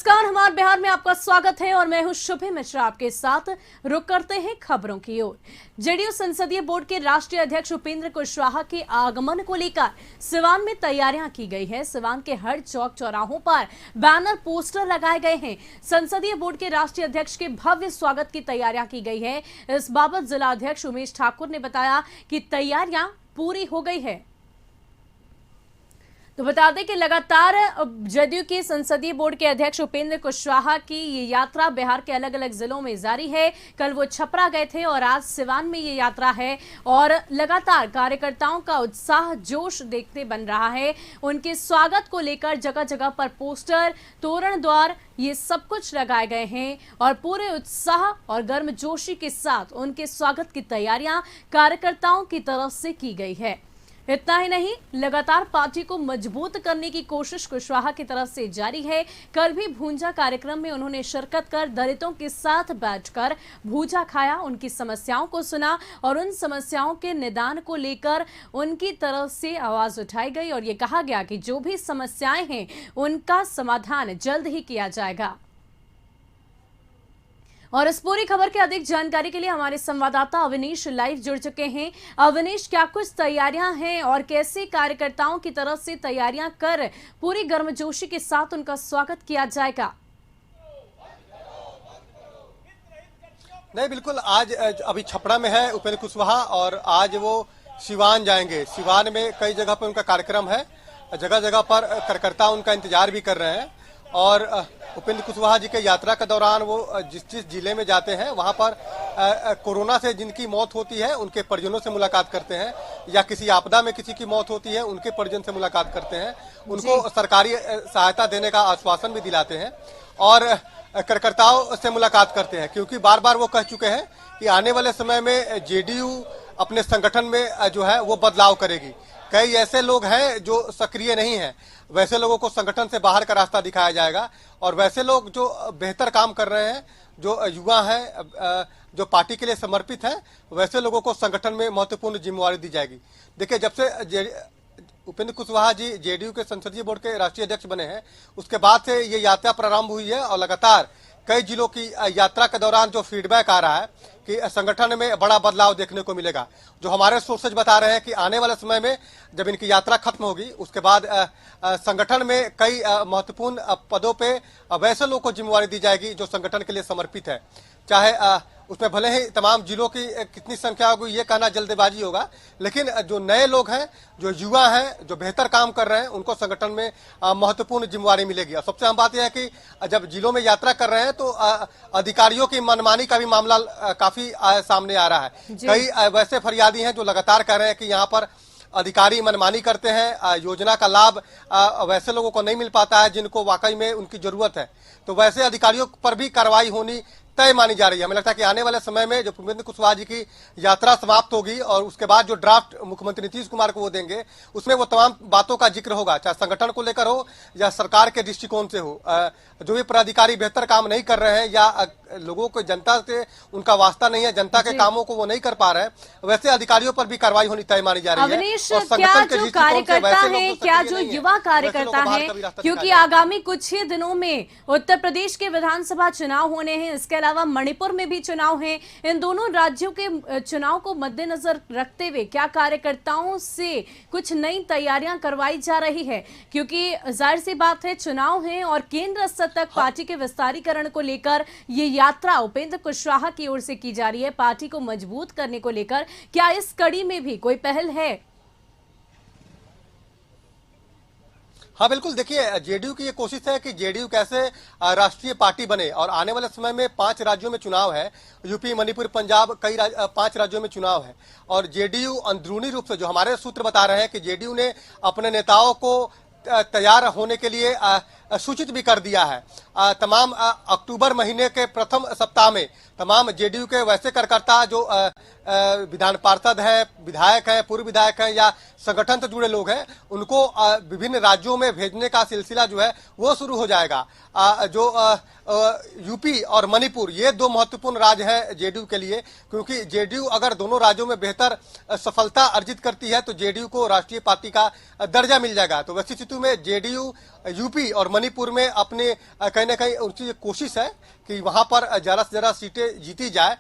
नमस्कार, हमारे बिहार में आपका स्वागत है और मैं हूं शुभे मिश्रा आपके साथ। रुक करते हैं खबरों की ओर। जेडीयू संसदीय बोर्ड के राष्ट्रीय अध्यक्ष उपेंद्र कुशवाहा के आगमन को लेकर सिवान में तैयारियां की गई है। सिवान के हर चौक चौराहों पर बैनर पोस्टर लगाए गए हैं। संसदीय बोर्ड के राष्ट्रीय अध्यक्ष के भव्य स्वागत की तैयारियां की गई है। इस बाबत जिला अध्यक्ष उमेश ठाकुर ने बताया कि तैयारियां पूरी हो गई है। तो बता दें कि लगातार जदयू के संसदीय बोर्ड के अध्यक्ष उपेंद्र कुशवाहा की ये यात्रा बिहार के अलग अलग जिलों में जारी है। कल वो छपरा गए थे और आज सिवान में ये यात्रा है और लगातार कार्यकर्ताओं का उत्साह जोश देखते बन रहा है। उनके स्वागत को लेकर जगह जगह पर पोस्टर, तोरण द्वार ये सब कुछ लगाए गए हैं और पूरे उत्साह और गर्मजोशी के साथ उनके स्वागत की तैयारियां कार्यकर्ताओं की तरफ से की गई है। इतना ही नहीं, लगातार पार्टी को मजबूत करने की कोशिश कुशवाहा की तरफ से जारी है। कल भी भूंजा कार्यक्रम में उन्होंने शिरकत कर दलितों के साथ बैठकर भूजा खाया, उनकी समस्याओं को सुना और उन समस्याओं के निदान को लेकर उनकी तरफ से आवाज उठाई गई और ये कहा गया कि जो भी समस्याएं हैं उनका समाधान जल्द ही किया जाएगा। और इस पूरी खबर की अधिक जानकारी के लिए हमारे संवाददाता अवनीश लाइव जुड़ चुके हैं। अवनीश, क्या कुछ तैयारियां हैं और कैसे कार्यकर्ताओं की तरफ से तैयारियां कर पूरी गर्मजोशी के साथ उनका स्वागत किया जाएगा? नहीं, बिल्कुल। आज अभी छपरा में है उपेंद्र कुशवाहा और आज वो सिवान जाएंगे। सिवान में कई जगह पर उनका कार्यक्रम है, जगह जगह पर कार्यकर्ता उनका इंतजार भी कर रहे हैं। और उपेंद्र कुशवाहा जी के यात्रा के दौरान वो जिस जिले में जाते हैं वहां पर कोरोना से जिनकी मौत होती है उनके परिजनों से मुलाकात करते हैं, या किसी आपदा में किसी की मौत होती है उनके परिजन से मुलाकात करते हैं, उनको सरकारी सहायता देने का आश्वासन भी दिलाते हैं और कार्यकर्ताओं से मुलाकात करते हैं। क्योंकि बार बार वो कह चुके हैं कि आने वाले समय में जेडीयू अपने संगठन में जो है वो बदलाव करेगी। कई ऐसे लोग हैं जो सक्रिय नहीं हैं, वैसे लोगों को संगठन से बाहर का रास्ता दिखाया जाएगा और वैसे लोग जो बेहतर काम कर रहे हैं, जो युवा हैं, जो पार्टी के लिए समर्पित हैं, वैसे लोगों को संगठन में महत्वपूर्ण जिम्मेवारी दी जाएगी। देखिए, जब से उपेंद्र कुशवाहा जी जेडीयू के संसदीय बोर्ड के राष्ट्रीय अध्यक्ष बने हैं उसके बाद से ये यात्रा प्रारंभ हुई है और लगातार कई जिलों की यात्रा के दौरान जो फीडबैक आ रहा है कि संगठन में बड़ा बदलाव देखने को मिलेगा। जो हमारे सोर्सेज बता रहे हैं कि आने वाले समय में जब इनकी यात्रा खत्म होगी उसके बाद संगठन में कई महत्वपूर्ण पदों पे वैसे लोगों को जिम्मेवारी दी जाएगी जो संगठन के लिए समर्पित है। चाहे उसमें भले ही तमाम जिलों की कितनी संख्या होगी ये कहना जल्दबाजी होगा, लेकिन जो नए लोग हैं, जो युवा हैं, जो बेहतर काम कर रहे हैं, उनको संगठन में महत्वपूर्ण जिम्मेवारी मिलेगी। और सबसे अहम बात यह है कि जब जिलों में यात्रा कर रहे हैं तो अधिकारियों की मनमानी का भी मामला काफी सामने आ रहा है। कई वैसे फरियादी हैं जो लगातार कह रहे हैं कि यहाँ पर अधिकारी मनमानी करते हैं, योजना का लाभ वैसे लोगों को नहीं मिल पाता है जिनको वाकई में उनकी जरूरत है। तो वैसे अधिकारियों पर भी कार्रवाई होनी तय मानी जा रही है। हमें लगता है कि आने वाले समय में जब उपेंद्र कुशवाहा जी की यात्रा समाप्त होगी और उसके बाद जो ड्राफ्ट मुख्यमंत्री नीतीश कुमार को वो देंगे उसमें वो तमाम बातों का जिक्र होगा, चाहे संगठन को लेकर हो या सरकार के दृष्टिकोण से हो। जो भी पदाधिकारी बेहतर काम नहीं कर रहे हैं या लोगों को, जनता से उनका वास्ता नहीं है, जनता के कामों को वो नहीं कर पा रहे हैं, वैसे अधिकारियों पर भी कार्रवाई होनी तय मानी जा रही है। और क्या जो कार्यकर्ता है, क्या जो युवा कार्यकर्ता है, क्योंकि आगामी कुछ ही दिनों में उत्तर प्रदेश के विधानसभा चुनाव होने हैं, इसके अलावा मणिपुर में भी चुनाव है। इन दोनों राज्यों के चुनाव को मद्देनजर रखते हुए क्या कार्यकर्ताओं से कुछ नई तैयारियां करवाई जा रही है? क्योंकि जाहिर सी बात है चुनाव है और केंद्र स्तर तक पार्टी के विस्तारीकरण को लेकर ये यात्रा उपेंद्र कुशवाहा की ओर से की जा रही है। पार्टी को मजबूत करने को लेकर क्या इस कड़ी में भी कोई पहल है? हाँ, बिल्कुल। देखिए, जेडीयू की ये कोशिश है कि जेडीयू कैसे राष्ट्रीय पार्टी बने और आने वाले समय में 5 राज्यों में चुनाव है, यूपी, मणिपुर, पंजाब, 5 राज्यों में चुनाव है। और जेडीयू अंदरूनी रूप से, जो हमारे सूत्र बता रहे हैं कि जेडीयू ने अपने नेताओं को तैयार होने के लिए सूचित भी कर दिया है। तमाम अक्टूबर महीने के प्रथम सप्ताह में तमाम जेडीयू के वैसे कार्यकर्ता जो विधान पार्षद है, विधायक है, पूर्व विधायक है या संगठन से जुड़े लोग हैं, उनको विभिन्न राज्यों में भेजने का सिलसिला जो है वो शुरू हो जाएगा। जो यूपी और मणिपुर ये दो महत्वपूर्ण राज्य हैं जेडीयू के लिए, क्योंकि जेडीयू अगर दोनों राज्यों में बेहतर सफलता अर्जित करती है तो जेडीयू को राष्ट्रीय पार्टी का दर्जा मिल जाएगा। तो वैसी स्थिति में जेडीयू यूपी और मणिपुर में अपने कहीं ना कहीं उनकी कोशिश है कि वहां पर ज्यादा से ज्यादा सीटें जीती जाए।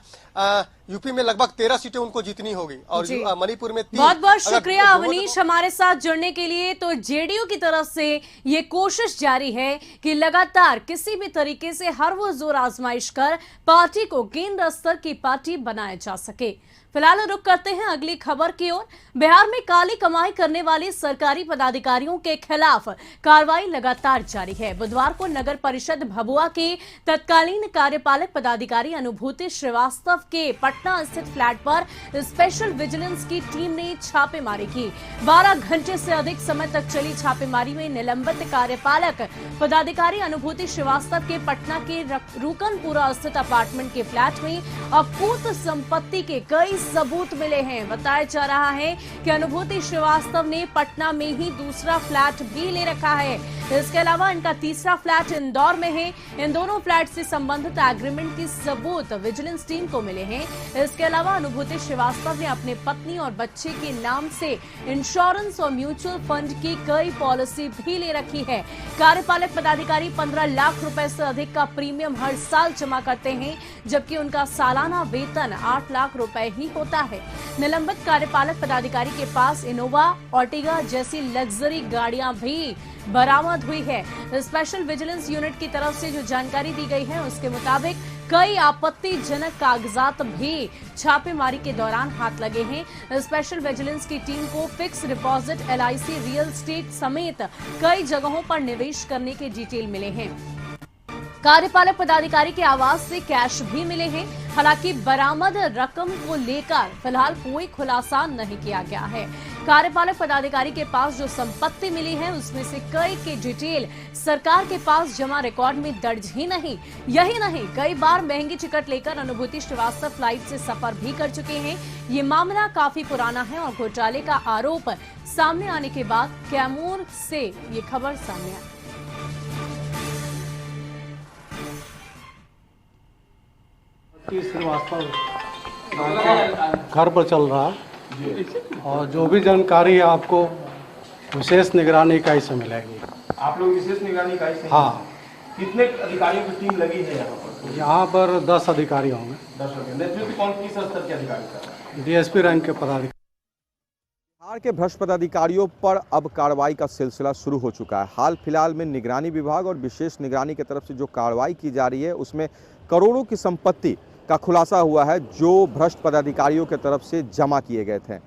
यूपी में लगभग 13 सीटें उनको जीतनी होगी और मणिपुर में 3। बहुत बहुत शुक्रिया अवनीश हमारे साथ जुड़ने के लिए। तो जेडीयू की तरफ से ये कोशिश जारी है कि लगातार किसी भी तरीके से हर वो जोर आजमाइश कर पार्टी को केंद्र स्तर की पार्टी बनाया जा सके। फिलहाल रुक करते हैं अगली खबर की ओर। बिहार में काली कमाई करने वाले सरकारी पदाधिकारियों के खिलाफ कार्रवाई लगातार जारी है। बुधवार को नगर परिषद भभुआ के तत्कालीन कार्यपालक पदाधिकारी अनुभूति श्रीवास्तव के पटना स्थित फ्लैट पर स्पेशल विजिलेंस की टीम ने छापेमारी की। 12 घंटे से अधिक समय तक चली छापेमारी में निलंबित कार्यपालक पदाधिकारी अनुभूति श्रीवास्तव के पटना के रुकनपुरा स्थित अपार्टमेंट के फ्लैट में अकूत संपत्ति के कई सबूत मिले हैं। बताया जा रहा है कि अनुभूति श्रीवास्तव ने पटना में ही दूसरा फ्लैट भी ले रखा है। इसके अलावा इनका तीसरा फ्लैट इंदौर में है। इन दोनों फ्लैट से संबंधित एग्रीमेंट के सबूत विजिलेंस टीम को मिले हैं। इसके अलावा अनुभूति श्रीवास्तव ने अपने पत्नी और बच्चे के नाम से इंश्योरेंस और म्यूचुअल फंड की कई पॉलिसी भी ले रखी है। कार्यपालक पदाधिकारी 15 लाख रुपए से अधिक का प्रीमियम हर साल जमा करते हैं, जबकि उनका सालाना वेतन 8 लाख रुपए ही होता है। निलंबित कार्यपालक पदाधिकारी के पास इनोवा, ऑर्टिगा जैसी लग्जरी गाड़ियां भी बरामद हुई है। स्पेशल विजिलेंस यूनिट की तरफ से जो जानकारी दी गई है उसके मुताबिक कई आपत्तिजनक कागजात भी छापेमारी के दौरान हाथ लगे हैं। स्पेशल विजिलेंस की टीम को fix deposit, LIC, real estate समेत कई जगहों पर निवेश करने के डिटेल मिले हैं। कार्यपालक पदाधिकारी के आवास से कैश भी मिले हैं। हालांकि बरामद रकम को लेकर फिलहाल कोई खुलासा नहीं किया गया है। कार्यपालक पदाधिकारी के पास जो संपत्ति मिली है उसमें से कई की डिटेल सरकार के पास जमा रिकॉर्ड में दर्ज ही नहीं। यही नहीं, कई बार महंगी टिकट लेकर अनुभूति श्रीवास्तव फ्लाइट से सफर भी कर चुके हैं। ये मामला काफी पुराना है और घोटाले का आरोप सामने आने के बाद कैमूर से ये खबर सामने आई। श्रीवास्तव घर पर चल रहा और जो भी जानकारी है आपको विशेष निगरानी इकाई से मिलेगी। आप लोग विशेष निगरानी इकाई से? हाँ। कितने अधिकारियों की टीम लगी है यहाँ पर? यहाँ पर 10 अधिकारी होंगे। 10 होंगे। नेतृत्व कौन किस स्तर के अधिकारी का? DSP रैंक के पदाधिकारी। बिहार के भ्रष्ट पदाधिकारियों पर अब कार्रवाई का सिलसिला शुरू हो चुका है। हाल फिलहाल में निगरानी विभाग और विशेष निगरानी की तरफ से जो कार्रवाई की जा रही है उसमें करोड़ों की संपत्ति का खुलासा हुआ है जो भ्रष्ट पदाधिकारियों के तरफ से जमा किए गए थे।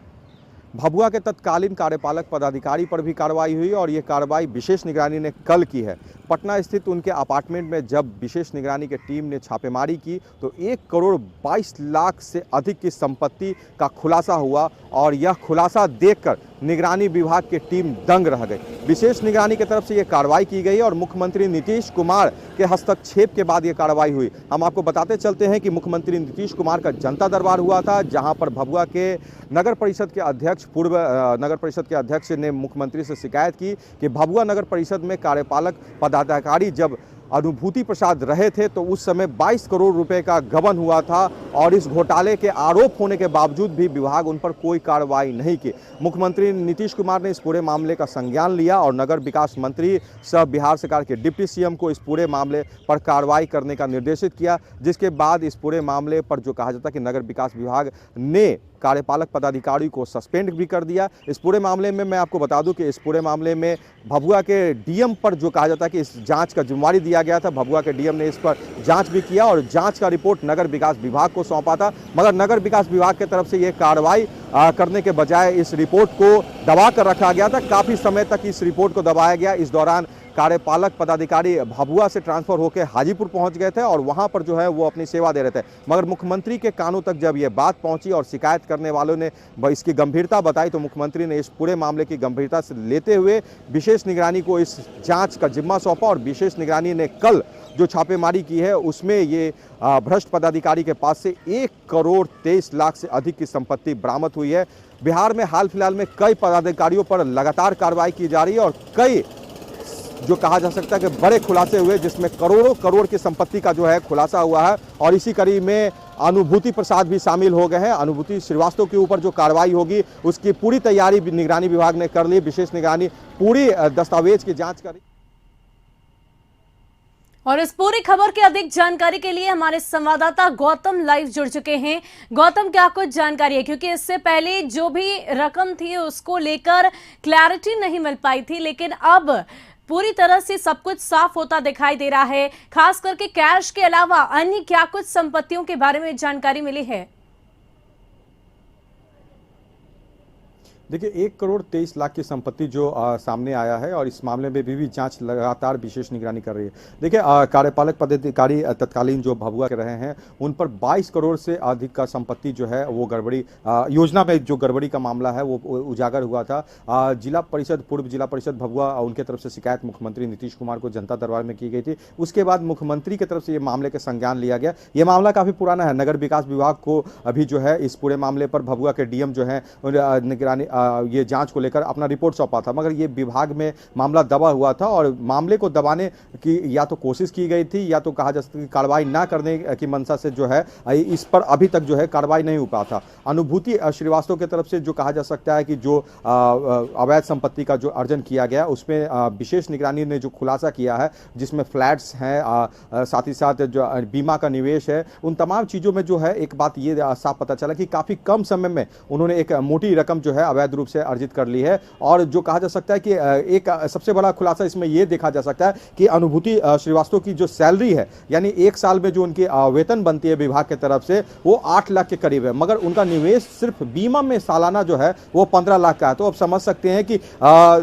भभुआ के तत्कालीन कार्यपालक पदाधिकारी पर भी कार्रवाई हुई और ये कार्रवाई विशेष निगरानी ने कल की है। पटना स्थित उनके अपार्टमेंट में जब विशेष निगरानी की टीम ने छापेमारी की तो 1 करोड़ 22 लाख से अधिक की संपत्ति का खुलासा हुआ और यह खुलासा देखकर निगरानी विभाग की टीम दंग रह गई। विशेष निगरानी की तरफ से यह कार्रवाई की गई और मुख्यमंत्री नीतीश कुमार के हस्तक्षेप के बाद यह कार्रवाई हुई। हम आपको बताते चलते हैं कि मुख्यमंत्री नीतीश कुमार का जनता दरबार हुआ था, जहां पर भभुआ के नगर परिषद के अध्यक्ष, पूर्व नगर परिषद के अध्यक्ष ने मुख्यमंत्री से शिकायत की कि भभुआ नगर परिषद में कार्यपालक पदाधिकारी जब अनुभूति प्रसाद रहे थे तो उस समय 22 करोड़ रुपए का गबन हुआ था और इस घोटाले के आरोप होने के बावजूद भी विभाग उन पर कोई कार्रवाई नहीं की। मुख्यमंत्री नीतीश कुमार ने इस पूरे मामले का संज्ञान लिया और नगर विकास मंत्री सह बिहार सरकार के डिप्टी CM को इस पूरे मामले पर कार्रवाई करने का निर्देशित किया, जिसके बाद इस पूरे मामले पर जो कहा जाता कि नगर विकास विभाग ने कार्यपालक पदाधिकारी को सस्पेंड भी कर दिया। इस पूरे मामले में मैं आपको बता दूं कि इस पूरे मामले में भभुआ के DM पर जो कहा जाता है कि इस जांच का जिम्मेवारी दिया गया था, भभुआ के DM ने इस पर जांच भी किया और जांच का रिपोर्ट नगर विकास विभाग को सौंपा था, मगर नगर विकास विभाग की तरफ से ये कार्रवाई करने के बजाय इस रिपोर्ट को दबा कर रखा गया था। काफ़ी समय तक इस रिपोर्ट को दबाया गया। इस दौरान कार्यपालक पदाधिकारी भभुआ से ट्रांसफर होकर हाजीपुर पहुंच गए थे और वहां पर जो है वो अपनी सेवा दे रहे थे, मगर मुख्यमंत्री के कानों तक जब ये बात पहुंची और शिकायत करने वालों ने इसकी गंभीरता बताई तो मुख्यमंत्री ने इस पूरे मामले की गंभीरता से लेते हुए विशेष निगरानी को इस जांच का जिम्मा सौंपा और विशेष निगरानी ने कल जो छापेमारी की है उसमें ये भ्रष्ट पदाधिकारी के पास से 1,23,00,000 से अधिक की संपत्ति बरामद हुई है। बिहार में हाल फिलहाल में कई पदाधिकारियों पर लगातार कार्रवाई की जा रही है और कई जो कहा जा सकता है कि बड़े खुलासे हुए, जिसमें करोड़ों करोड़ की संपत्ति का जो है खुलासा हुआ है। और इसी कड़ी में अनुभूति प्रसाद भी शामिल हो गए हैं। अनुभूति श्रीवास्तव के ऊपर जो कार्रवाई होगी उसकी पूरी तैयारी निगरानी विभाग ने कर ली। विशेष निगरानी पूरी दस्तावेज की जांच करी। और इस पूरी खबर की अधिक जानकारी के लिए हमारे संवाददाता गौतम लाइव जुड़ चुके हैं। गौतम, क्या कुछ जानकारी है? क्योंकि इससे पहले जो भी रकम थी उसको लेकर क्लैरिटी नहीं मिल पाई थी, लेकिन अब पूरी तरह से सब कुछ साफ होता दिखाई दे रहा है। खास करके कैश के अलावा अन्य क्या कुछ संपत्तियों के बारे में जानकारी मिली है? देखिए 1,23,00,000 की संपत्ति जो सामने आया है और इस मामले में भी जांच लगातार विशेष निगरानी कर रही है। देखिए कार्यपालक पदाधिकारी तत्कालीन जो भभुआ के रहे हैं उन पर 22 करोड़ से अधिक का संपत्ति जो है वो गड़बड़ी योजना में जो गड़बड़ी का मामला है वो उजागर हुआ था। जिला परिषद पूर्व जिला परिषद भभुआ उनके तरफ से शिकायत मुख्यमंत्री नीतीश कुमार को जनता दरबार में की गई थी। उसके बाद मुख्यमंत्री की तरफ से ये मामले का संज्ञान लिया गया। ये मामला काफी पुराना है। नगर विकास विभाग को अभी जो है इस पूरे मामले पर भभुआ के डीएम जो है निगरानी ये जांच को लेकर अपना रिपोर्ट सौंपा था, मगर ये विभाग में मामला दबा हुआ था और मामले को दबाने की या तो कोशिश की गई थी या तो कहा जा सकता है कि कार्रवाई ना करने की मंशा से जो है इस पर अभी तक जो है कार्रवाई नहीं हो पाया था। अनुभूति श्रीवास्तव की तरफ से जो कहा जा सकता है कि जो अवैध संपत्ति का जो अर्जन किया गया उसमें विशेष निगरानी ने जो खुलासा किया है, जिसमें फ्लैट्स हैं, साथ ही साथ जो बीमा का निवेश है, उन तमाम चीज़ों में जो है एक बात ये साफ पता चला कि काफ़ी कम समय में उन्होंने एक मोटी रकम जो है अवैध रूप से अर्जित कर ली है। और जो कहा जा सकता है कि एक सबसे बड़ा खुलासा इसमें यह देखा जा सकता है कि अनुभूति श्रीवास्तव की जो सैलरी है, यानी एक साल में जो उनकी वेतन बनती है विभाग की तरफ से, वो 8 लाख के करीब है, मगर उनका निवेश सिर्फ बीमा में सालाना जो है वो 15 लाख का है। तो अब समझ सकते हैं कि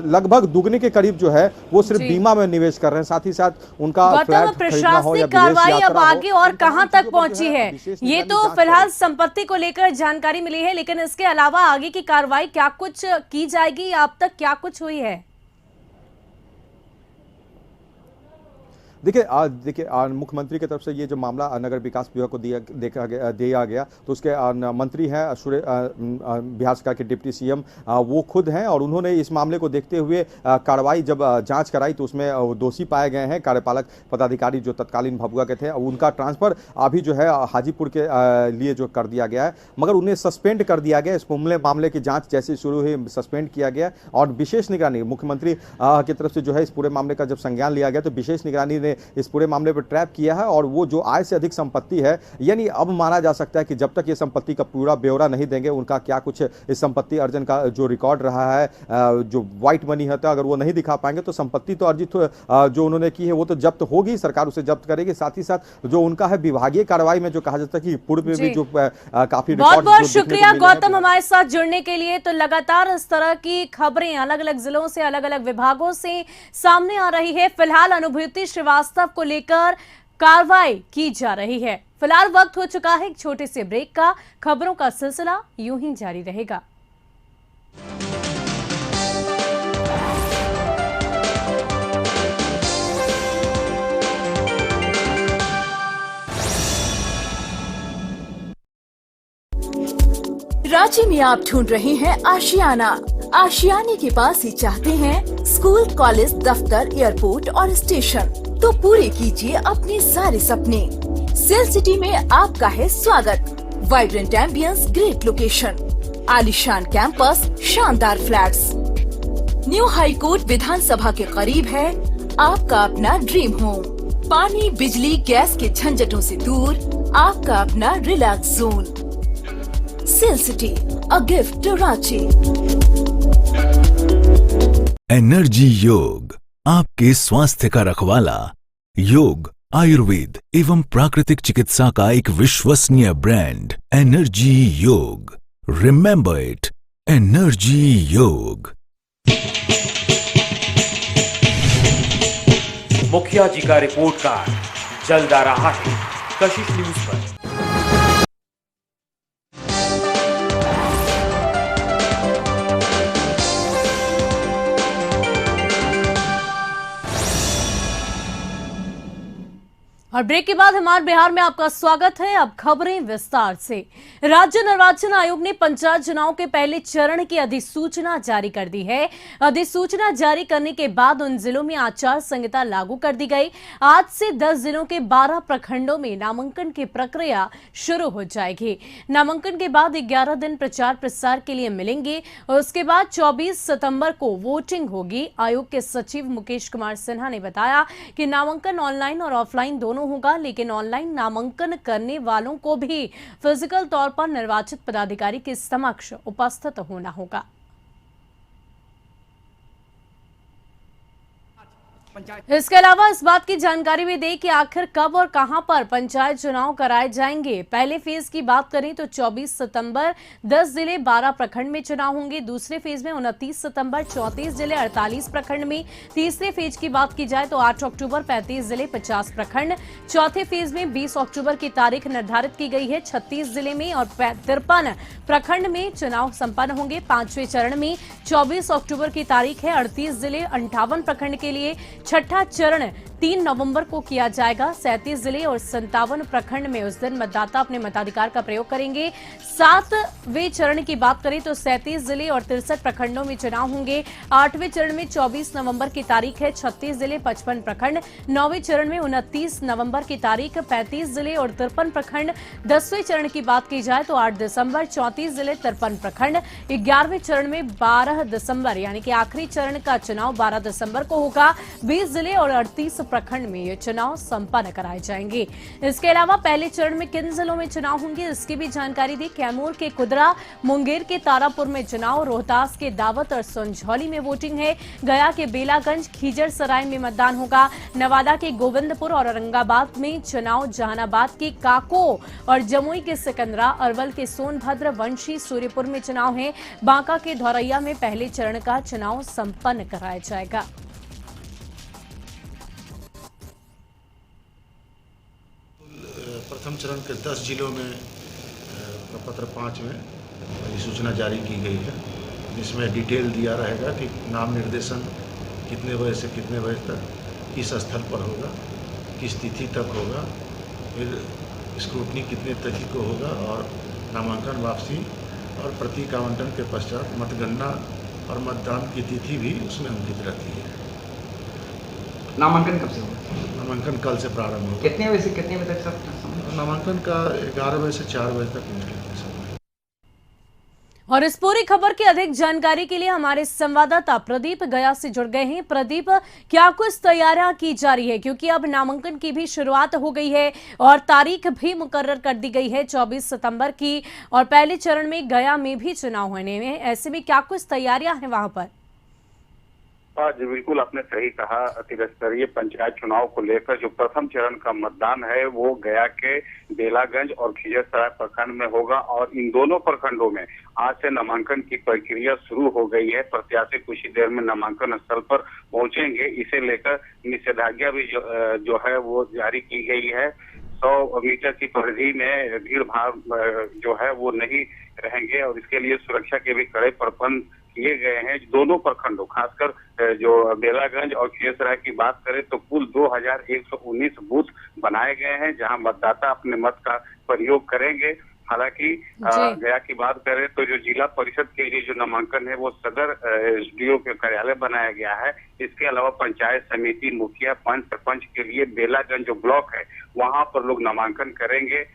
लगभग दुगने के करीब जो है वो सिर्फ बीमा में निवेश कर रहे हैं। साथ ही साथ उनका प्रशासनिक कार्रवाई अब आगे और कहां तक पहुंची है, ये तो फिलहाल संपत्ति को लेकर जानकारी मिली है, लेकिन इसके अलावा आगे की कार्रवाई क्या कुछ की जाएगी, अब तक क्या कुछ हुई है? देखिए मुख्यमंत्री की तरफ से ये जो मामला नगर विकास विभाग को दिया गया तो उसके मंत्री हैं बिहार सरकार के डिप्टी सीएम, वो खुद हैं और उन्होंने इस मामले को देखते हुए कार्रवाई जब जांच कराई तो उसमें दोषी पाए गए हैं कार्यपालक पदाधिकारी जो तत्कालीन भभुआ के थे। उनका ट्रांसफर अभी जो है हाजीपुर के लिए जो कर दिया गया है, मगर उन्हें सस्पेंड कर दिया गया। इस मामले की जाँच जैसे शुरू हुई सस्पेंड किया गया और विशेष निगरानी मुख्यमंत्री की तरफ से जो है इस पूरे मामले का जब संज्ञान लिया गया तो विशेष निगरानी ने इस पूरे मामले पर ट्रैप किया है। और वो जो आय से अधिक संपत्ति है, यानी अब माना जा सकता है कि जब तक ये संपत्ति का पूरा ब्यौरा नहीं देंगे, उनका क्या कुछ इस संपत्ति अर्जन का जो रिकॉर्ड रहा है, जो व्हाइट मनी है, अगर वो नहीं दिखा पाएंगे तो संपत्ति तो अर्जित जो उन्होंने की है वो तो जब्त होगी, सरकार उसे जब्त करेगी। साथ ही साथ जो उनका है विभागीय कार्रवाई में जो कहा जाता है कि पूर्व में भी जो काफी बहुत बहुत शुक्रिया गौतम हमारे साथ जुड़ने के लिए। तो लगातार इस तरह की खबरें अलग अलग जिलों से, अलग अलग विभागों से सामने आ रही है। फिलहाल अनुभूति श्रीवास्तव को लेकर कार्रवाई की जा रही है। फिलहाल वक्त हो चुका है एक छोटे से ब्रेक का। खबरों का सिलसिला यूं ही जारी रहेगा। रांची में आप ढूंढ रहे हैं आशियाना। आशियाने के पास ही चाहते हैं स्कूल, कॉलेज, दफ्तर, एयरपोर्ट और स्टेशन, तो पूरे कीजिए अपने सारे सपने। सेल सिटी में आपका है स्वागत। वाइब्रेंट एम्बियंस, ग्रेट लोकेशन, आलीशान कैंपस, शानदार फ्लैट्स। न्यू हाई कोर्ट विधानसभा के करीब है आपका अपना ड्रीम होम। पानी, बिजली, गैस के झंझटों से दूर आपका अपना relax zone. SAIL city, a gift to Ranchi. Energy yoga, आपके स्वास्थ्य का रखवाला। योग, आयुर्वेद एवं प्राकृतिक चिकित्सा का एक विश्वसनीय ब्रांड। एनर्जी योग, रिमेंबर इट, एनर्जी योग। मुखिया जी का रिपोर्ट कार्ड जल्द आ रहा है कशिश न्यूज पर। और ब्रेक के बाद हमारे बिहार में आपका स्वागत है। अब खबरें विस्तार से। राज्य निर्वाचन आयोग ने पंचायत चुनाव के पहले चरण की अधिसूचना जारी कर दी है। अधिसूचना जारी करने के बाद उन जिलों में आचार संहिता लागू कर दी गई। आज से 10 जिलों के 12 प्रखंडों में नामांकन की प्रक्रिया शुरू हो जाएगी। नामांकन के बाद 11 दिन प्रचार प्रसार के लिए मिलेंगे और उसके बाद 24 सितंबर को वोटिंग होगी। आयोग के सचिव मुकेश कुमार सिन्हा ने बताया कि नामांकन ऑनलाइन और ऑफलाइन दोनों होगा, लेकिन ऑनलाइन नामांकन करने वालों को भी फिजिकल तौर पर निर्वाचित पदाधिकारी के समक्ष उपस्थित होना होगा। इसके अलावा इस बात की जानकारी भी दे कि आखिर कब और कहां पर पंचायत चुनाव कराए जाएंगे। पहले फेज की बात करें तो 24 सितंबर 10 जिले 12 प्रखंड में चुनाव होंगे। दूसरे फेज में 29 सितंबर 34 जिले 48 प्रखंड में। तीसरे फेज की बात की जाए तो 8 अक्टूबर 35 जिले 50 प्रखंड। चौथे फेज में 20 अक्टूबर की तारीख निर्धारित की गई है। 36 जिले में और 53 प्रखंड में चुनाव संपन्न होंगे। पांचवें चरण में 24 अक्टूबर की तारीख है। 38 जिले 58 प्रखंड के लिए। छठा चरण 3 नवंबर को किया जाएगा। 37 जिले और 57 प्रखंड में उस दिन मतदाता अपने मताधिकार का प्रयोग करेंगे। 7वें चरण की बात करें तो 37 जिले और 63 प्रखंडों में चुनाव होंगे। 8वें चरण में 24 नवंबर की तारीख है। 36 जिले 55 प्रखंड। 9वें चरण में 29 नवंबर की तारीख 35 जिले और 53 प्रखंड। 10वें चरण की बात की जाए तो 8 दिसंबर 34 जिले 53 प्रखंड। 11वें चरण में 12 दिसंबर यानी कि आखिरी चरण का चुनाव 12 दिसंबर को होगा। 20 जिले और 38 प्रखंड में ये चुनाव संपन्न कराए जाएंगे। इसके अलावा पहले चरण में किन जिलों में चुनाव होंगे इसकी भी जानकारी दी। कैमूर के कुदरा, मुंगेर के तारापुर में चुनाव, रोहतास के दावत और संझौली में वोटिंग है। गया के बेलागंज, खीजर सराय में मतदान होगा। नवादा के गोविंदपुर और औरंगाबाद में चुनाव, जहानाबाद के काको और जमुई के सिकंदरा, अरवल के सोनभद्र, वंशी, सूर्यपुर में चुनाव है। बांका के धौरैया में पहले चरण का चुनाव संपन्न कराया जाएगा। प्रथम चरण के 10 जिलों में प्रपत्र 5 में अधिसूचना जारी की गई है, जिसमें डिटेल दिया रहेगा कि नाम निर्देशन कितने बजे से कितने बजे तक, किस स्थल पर होगा, किस तिथि तक होगा, फिर स्क्रूटनी कितने तिथि को होगा और नामांकन वापसी और प्रतीक आवंटन के पश्चात मतगणना और मतदान की तिथि भी उसमें अंकित रहती है। नामांकन कब से होगा? नामांकन कल से प्रारंभ होगा। कितने बजे से कितने बजे तक सब? नामांकन का 11 बजे से 4 बजे तक मुश्किल समय। और इस पूरी खबर की अधिक जानकारी के लिए हमारे संवाददाता प्रदीप गया से जुड़ गए हैं। प्रदीप, क्या कुछ तैयारियां की जा रही है, क्योंकि अब नामांकन की भी शुरुआत हो गई है और तारीख भी मुकर्रर कर दी गई है 24 सितंबर की, और पहले चरण में गया में भी चुनाव होने में, ऐसे में क्या कुछ तैयारियां हैं वहां पर? जी बिल्कुल, आपने सही कहा। त्रिस्तरीय पंचायत चुनाव को लेकर जो प्रथम चरण का मतदान है वो गया के बेलागंज और खिजरसराय प्रखंड में होगा और इन दोनों प्रखंडों में आज से नामांकन की प्रक्रिया शुरू हो गई है। प्रत्याशी कुछ ही देर में नामांकन स्थल पर पहुंचेंगे। इसे लेकर निषेधाज्ञा भी जो है वो जारी की गई है। 100 मीटर की परिधि में भीड़ भाड़ जो है वो नहीं रहेंगे और इसके लिए सुरक्षा के भी कड़े प्रबंध किए गए हैं। दोनों प्रखंडों, खासकर जो बेलागंज और खिजरसराय की बात करें तो कुल 2119 बूथ बनाए गए हैं जहां मतदाता अपने मत का प्रयोग करेंगे। हालांकि गया की बात करें तो जो जिला परिषद के लिए जो नामांकन है वो सदर एसडीओ के कार्यालय बनाया गया है। इसके अलावा पंचायत समिति मुखिया, पंच, सरपंच के लिए बेलागंज जो ब्लॉक है वहां पर लोग नामांकन करेंगे।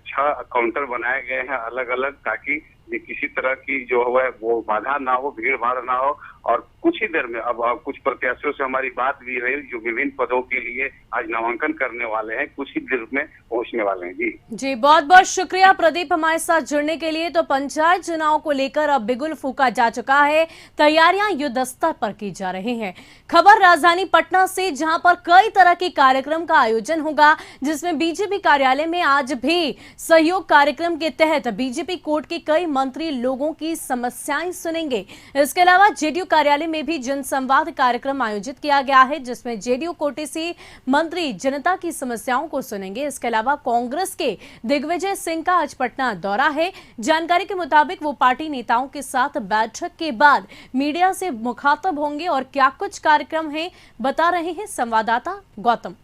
6 काउंटर बनाए गए हैं अलग अलग, ताकि किसी तरह की जो है वो बाधा ना हो, भीड़ भाड़ ना हो। और कुछ ही देर में अब कुछ प्रत्याशियों से हमारी बात भी रही जो विभिन्न पदों के लिए आज नामांकन करने वाले हैं, कुछ ही देर में पहुंचने वाले हैं। जी बहुत बहुत शुक्रिया प्रदीप हमारे साथ जुड़ने के लिए। तो पंचायत चुनाव को लेकर अब बिगुल फूका जा चुका है, तैयारियां युद्ध स्तर पर की जा रही हैं। खबर राजधानी पटना से, जहां पर कई तरह के कार्यक्रम का आयोजन होगा, जिसमें बीजेपी कार्यालय में आज भी सहयोग कार्यक्रम के तहत बीजेपी कोर्ट के कई मंत्री लोगों की समस्याएं सुनेंगे। इसके अलावा जेडीयू कार्यालय में भी जनसंवाद कार्यक्रम आयोजित किया गया है, जिसमें जेडीयू कोटे से मंत्री जनता की समस्याओं को सुनेंगे। इसके अलावा कांग्रेस के दिग्विजय सिंह का आज पटना दौरा है। जानकारी के मुताबिक वो पार्टी नेताओं के साथ बैठक के बाद मीडिया से मुखातब होंगे और क्या कुछ कार्यक्रम है बता रहे हैं संवाददाता गौतम।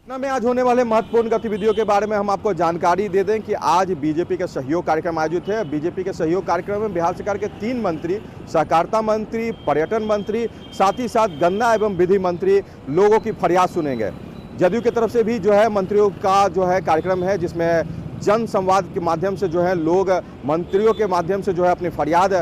पटना में आज होने वाले महत्वपूर्ण गतिविधियों के बारे में हम आपको जानकारी दे दें कि आज बीजेपी के सहयोग कार्यक्रम आयोजित है। बीजेपी के सहयोग कार्यक्रम में बिहार सरकार के 3 मंत्री, सहकारिता मंत्री, पर्यटन मंत्री, साथ ही साथ गन्ना एवं विधि मंत्री लोगों की फरियाद सुनेंगे। जदयू की तरफ से भी जो है मंत्रियों का जो है कार्यक्रम है, जिसमें जन संवाद के माध्यम से जो है लोग मंत्रियों के माध्यम से जो है अपनी फरियाद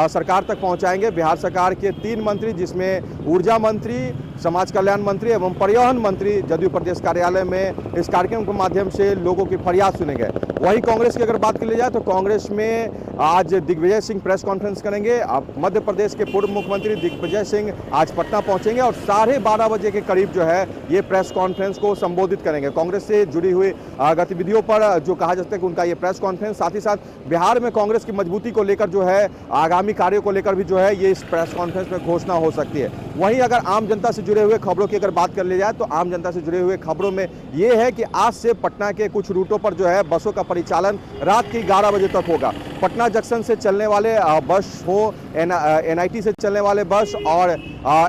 सरकार तक पहुंचाएंगे। बिहार सरकार के 3 मंत्री, जिसमें ऊर्जा मंत्री, समाज कल्याण मंत्री एवं परिवहन मंत्री जदयू प्रदेश कार्यालय में इस कार्यक्रम के माध्यम से लोगों की फरियाद सुनेंगे। वहीं कांग्रेस की अगर बात की जाए तो कांग्रेस में आज दिग्विजय सिंह प्रेस कॉन्फ्रेंस करेंगे। अब मध्य प्रदेश के पूर्व मुख्यमंत्री दिग्विजय सिंह आज पटना पहुंचेंगे और 12:30 बजे के करीब जो है ये प्रेस कॉन्फ्रेंस को संबोधित करेंगे। कांग्रेस से जुड़ी हुई गतिविधियों पर जो कहा जाता है कि उनका ये प्रेस कॉन्फ्रेंस, साथ ही साथ बिहार में कांग्रेस की मजबूती को लेकर जो है आगामी कार्यों को लेकर भी जो है ये इस प्रेस कॉन्फ्रेंस में घोषणा हो सकती है। वहीं अगर आम जनता से जुड़े हुए खबरों की अगर बात कर ली जाए तो आम जनता से जुड़े हुए खबरों में ये है कि आज से पटना के कुछ रूटों पर जो है बसों का परिचालन रात के 11 बजे तक होगा। पटना जंक्शन से चलने वाले बस हो, NIT से चलने वाले बस और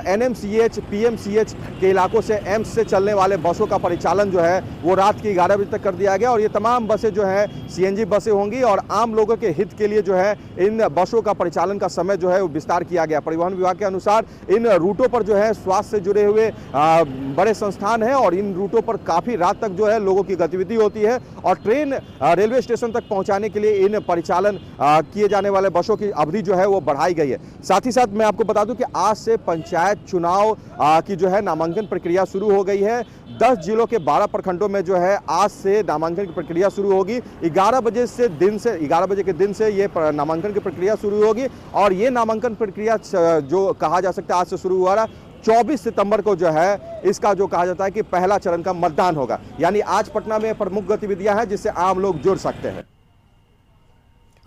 NMCH, PMCH के इलाकों से एम्स से चलने वाले बसों का परिचालन जो है वो रात के 11 बजे तक कर दिया गया और ये तमाम बसें जो है CNG बसें होंगी और आम लोगों के हित के लिए जो है इन बसों का परिचालन का समय जो है वो विस्तार किया गया। परिवहन विभाग के अनुसार इन रूटों पर जो है स्वास्थ्य से जुड़े हुए बड़े संस्थान हैं और इन रूटों पर काफ़ी रात तक जो है लोगों की गतिविधि होती है और ट्रेन रेलवे स्टेशन तक पहुंचाने के लिए इन परिचालन किए जाने वाले बसों की अवधि जो है वो बढ़ाई गई है। साथ ही साथ मैं आपको बता दूं कि आज से पंचायत चुनाव की जो है नामांकन प्रक्रिया शुरू हो गई है। 10 जिलों के 12 प्रखंडों में जो है आज से नामांकन की प्रक्रिया शुरू होगी। 11 बजे के दिन से ये नामांकन की प्रक्रिया शुरू होगी और ये नामांकन प्रक्रिया जो कहा जा सकता है आज से शुरू हुआ रहा। 24 सितंबर को जो है इसका जो कहा जाता है कि पहला चरण का मतदान होगा। यानी आज पटना में प्रमुख गतिविधियां हैं जिससे आम लोग जुड़ सकते हैं।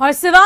और सिवान